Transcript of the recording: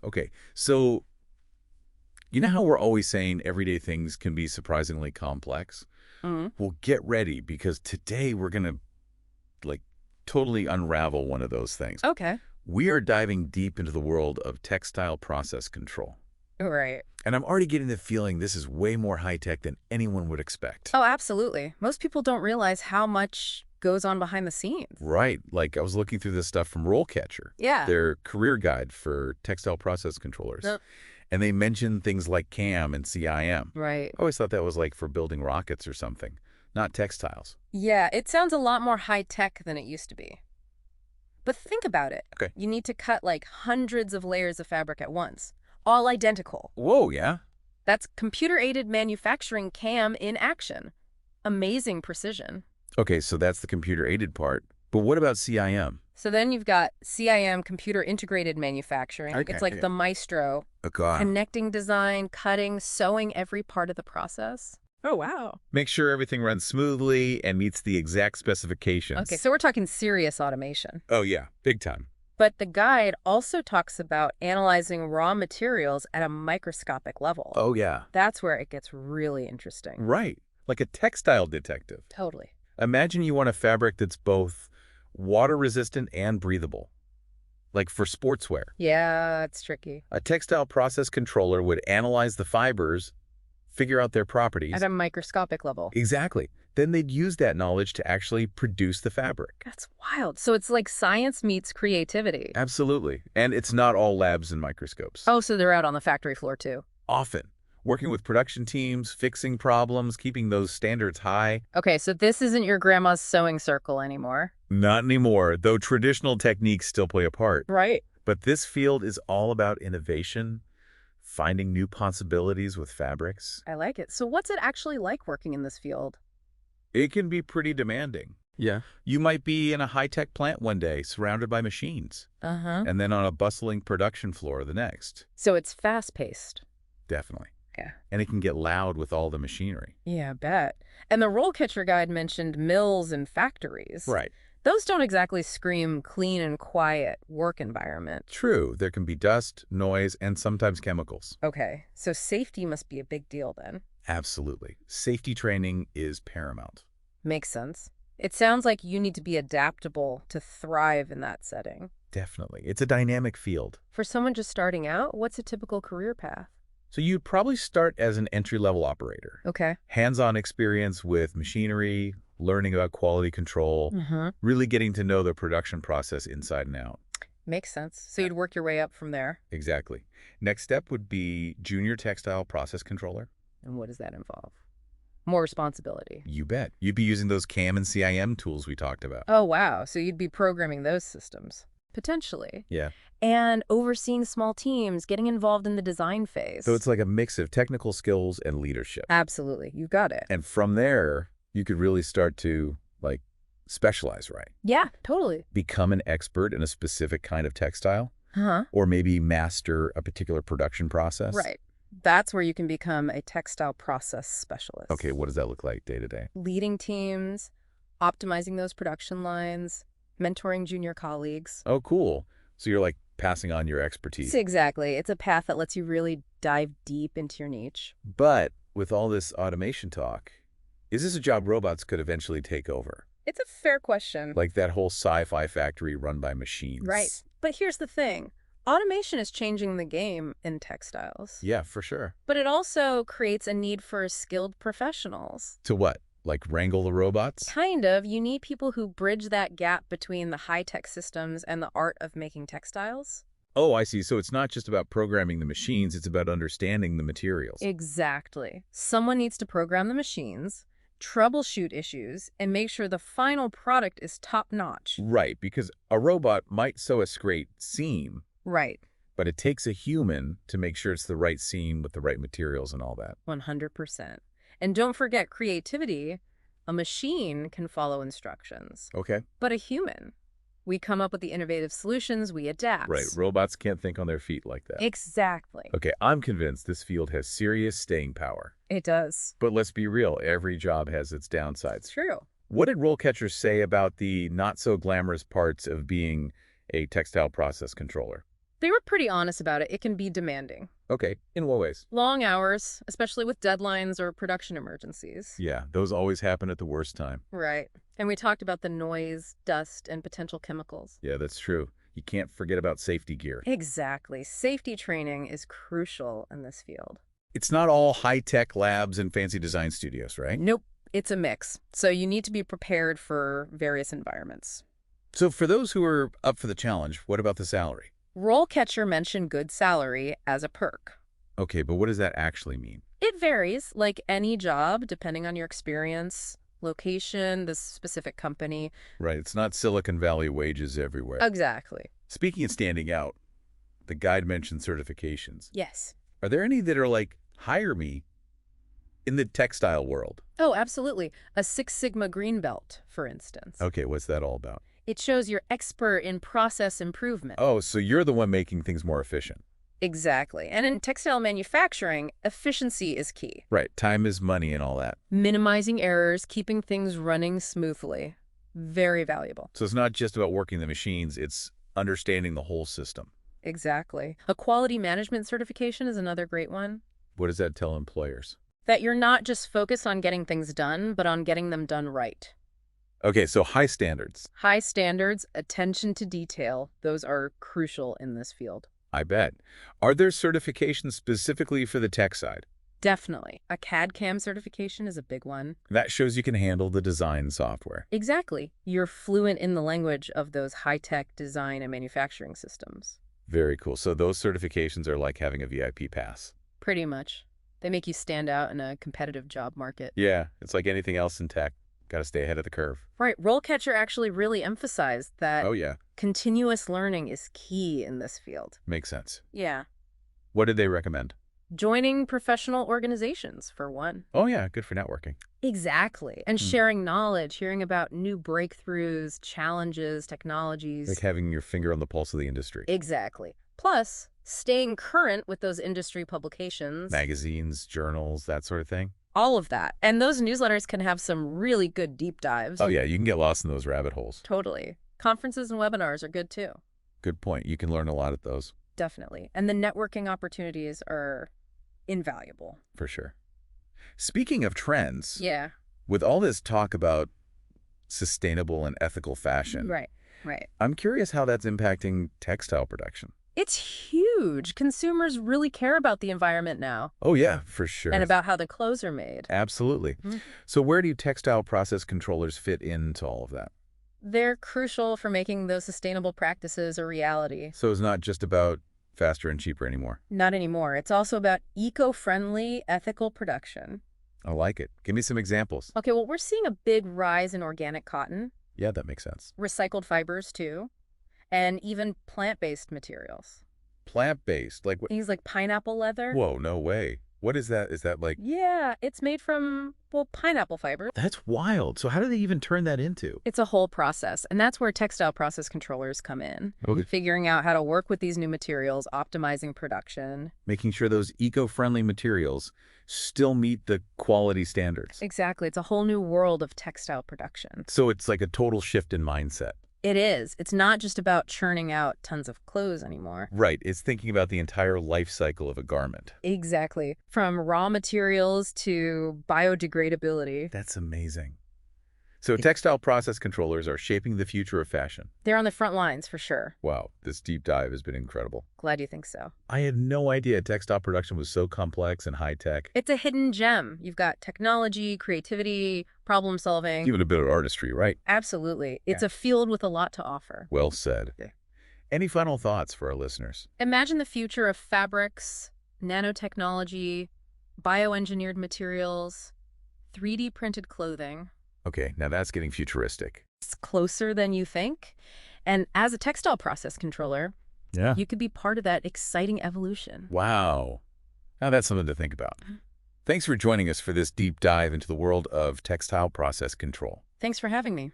Okay, so you know how we're always saying everyday things can be surprisingly complex? Hmm. Well, get ready because today we're going to like totally unravel one of those things. Okay. We are diving deep into the world of textile process control. Right. And I'm already getting the feeling this is way more high-tech than anyone would expect. Oh, absolutely. Most people don't realize how much goes on behind the scenes. Right, like I was looking through this stuff from RoleCatcher, Yeah. their career guide for textile process controllers. No. And they mentioned things like CAM and CIM. Right. I always thought that was like for building rockets or something, not textiles. Yeah, it sounds a lot more high tech than it used to be. But think about it. Okay. You need to cut like hundreds of layers of fabric at once, all identical. Whoa, yeah? That's computer-aided manufacturing CAM in action. Amazing precision. Okay, so that's the computer-aided part. But what about CIM? So then you've got CIM, computer integrated manufacturing. Okay, It's like yeah. the maestro, Okay. connecting design, cutting, sewing every part of the process. Oh, wow. Make sure everything runs smoothly and meets the exact specifications. Okay, so we're talking serious automation. Oh, yeah, big time. But the guide also talks about analyzing raw materials at a microscopic level. Oh, yeah. That's where it gets really interesting. Right, like a textile detective. Totally. Imagine you want a fabric that's both water-resistant and breathable, like for sportswear. Yeah, it's tricky. A textile process controller would analyze the fibers, figure out their properties. At a microscopic level. Exactly. Then they'd use that knowledge to actually produce the fabric. That's wild. So it's like science meets creativity. Absolutely. And it's not all labs and microscopes. Oh, so they're out on the factory floor too. Often. Working with production teams, fixing problems, keeping those standards high. Okay, so this isn't your grandma's sewing circle anymore. Not anymore, though traditional techniques still play a part. Right. But this field is all about innovation, finding new possibilities with fabrics. I like it. So what's it actually like working in this field? It can be pretty demanding. Yeah. You might be in a high-tech plant one day, surrounded by machines, Uh-huh. and then on a bustling production floor the next. So it's fast-paced. Definitely. Yeah. And it can get loud with all the machinery. Yeah, I bet. And the RoleCatcher guide mentioned mills and factories. Right. Those don't exactly scream clean and quiet work environment. True, there can be dust, noise, and sometimes chemicals. Okay, so safety must be a big deal then. Absolutely. Safety training is paramount. Makes sense. It sounds like you need to be adaptable to thrive in that setting. Definitely. It's a dynamic field. For someone just starting out, what's a typical career path? So you'd probably start as an entry-level operator. Okay. Hands-on experience with machinery, learning about quality control, Mm-hmm. really getting to know the production process inside and out. Makes sense. So you'd work your way up from there. Exactly. Next step would be junior textile process controller. And what does that involve? More responsibility. You bet. You'd be using those CAM and CIM tools we talked about. Oh, wow. So you'd be programming those systems. Potentially. Yeah. And overseeing small teams, getting involved in the design phase. So it's like a mix of technical skills and leadership. Absolutely. You got it. And from there, you could really start to, like, specialize, right? Yeah, totally. Become an expert in a specific kind of textile, Huh? or maybe master a particular production process. Right. That's where you can become a textile process specialist. Okay, what does that look like day to day? Leading teams, optimizing those production lines, mentoring junior colleagues. Oh, cool. So you're like passing on your expertise. Exactly. It's a path that lets you really dive deep into your niche. But with all this automation talk, is this a job robots could eventually take over? It's a fair question. Like that whole sci-fi factory run by machines. Right. But here's the thing. Automation is changing the game in textiles. Yeah, for sure. But it also creates a need for skilled professionals. To what? Like wrangle the robots? Kind of. You need people who bridge that gap between the high-tech systems and the art of making textiles. Oh, I see. So it's not just about programming the machines, it's about understanding the materials. Exactly. Someone needs to program the machines, troubleshoot issues, and make sure the final product is top-notch. Right, because a robot might sew a straight seam, Right. but it takes a human to make sure it's the right seam with the right materials and all that. 100%. And don't forget creativity. A machine can follow instructions, Okay. but a human. We come up with the innovative solutions, we adapt. Right, robots can't think on their feet like that. Exactly. Okay, I'm convinced this field has serious staying power. It does. But let's be real, every job has its It's downsides. true. What did RoleCatcher say about the not-so-glamorous parts of being a textile process controller? They were pretty honest about it. It can be demanding. Okay, in what ways? Long hours, especially with deadlines or production emergencies. Yeah, those always happen at the worst time. Right. And we talked about the noise, dust, and potential chemicals. Yeah, that's true. You can't forget about safety gear. Exactly. Safety training is crucial in this field. It's not all high-tech labs and fancy design studios, right? Nope. It's a mix. So you need to be prepared for various environments. So for those who are up for the challenge, what about the salary? RoleCatcher mentioned good salary as a perk. Okay, but what does that actually mean? It varies, like any job, depending on your experience, location, the specific company. Right, it's not Silicon Valley wages everywhere. Exactly. Speaking of standing out, the guide mentioned certifications. Yes. Are there any that are like, hire me in the textile world? Oh, absolutely. A Six Sigma green belt, for instance. Okay, what's that all about? It shows you're expert in process improvement. Oh, so you're the one making things more efficient. Exactly. And in textile manufacturing, efficiency is key. Right, time is money and all that. Minimizing errors, keeping things running smoothly. Very valuable. So it's not just about working the machines, it's understanding the whole system. Exactly. A quality management certification is another great one. What does that tell employers? That you're not just focused on getting things done, but on getting them done right. Okay, so high standards. High standards, attention to detail, those are crucial in this field. I bet. Are there certifications specifically for the tech side? Definitely. A CAD/CAM certification is a big one. That shows you can handle the design software. Exactly. You're fluent in the language of those high-tech design and manufacturing systems. Very cool. So those certifications are like having a VIP pass. Pretty much. They make you stand out in a competitive job market. Yeah, it's like anything else in tech. Got to stay ahead of the curve. Right. RoleCatcher actually really emphasized that Oh, yeah. continuous learning is key in this field. Makes sense. Yeah. What did they recommend? Joining professional organizations, for one. Oh, yeah, good for networking. Exactly. And sharing knowledge, hearing about new breakthroughs, challenges, technologies. Like having your finger on the pulse of the industry. Exactly. Plus, staying current with those industry publications. Magazines, journals, that sort of thing. All of that. And those newsletters can have some really good deep dives. Oh, yeah, you can get lost in those rabbit holes. Totally. Conferences and webinars are good too. Good point. You can learn a lot at those. Definitely. And the networking opportunities are invaluable. For sure. Speaking of trends, Yeah. with all this talk about sustainable and ethical fashion, Right. Right. I'm curious how that's impacting textile production. It's huge. Consumers really care about the environment now Oh, yeah, for sure. and about how the clothes are made. Absolutely. Mhm. So where do textile process controllers fit into all of that? They're crucial for making those sustainable practices a reality. So it's not just about faster and cheaper anymore. Not anymore. It's also about eco-friendly, ethical production. I like it. Give me some examples. Okay, well, we're seeing a big rise in organic cotton, Yeah, that makes sense. recycled fibers too, and even plant-based materials. Plant-based, like what? Things like pineapple leather. Whoa, no way. What is that? Is that like... Yeah, it's made from, well, pineapple fiber. That's wild. So how do they even turn that into? It's a whole process, and that's where textile process controllers come in. Okay. Figuring out how to work with these new materials, optimizing production. Making sure those eco-friendly materials still meet the quality standards. Exactly. It's a whole new world of textile production. So it's like a total shift in mindset. It is. It's not just about churning out tons of clothes anymore. Right. It's thinking about the entire life cycle of a garment. Exactly. From raw materials to biodegradability. That's amazing. So textile process controllers are shaping the future of fashion. They're on the front lines for sure. Wow, this deep dive has been incredible. Glad you think so. I had no idea textile production was so complex and high-tech. It's a hidden gem. You've got technology, creativity, problem solving. Even a bit of artistry, right? Absolutely. It's a field with a lot to offer. Well said. Yeah. Any final thoughts for our listeners? Imagine the future of fabrics, nanotechnology, bioengineered materials, 3D printed clothing. Okay, now that's getting futuristic. It's closer than you think. And as a textile process controller, Yeah. you could be part of that exciting evolution. Wow. Now that's something to think about. Thanks for joining us for this deep dive into the world of textile process control. Thanks for having me.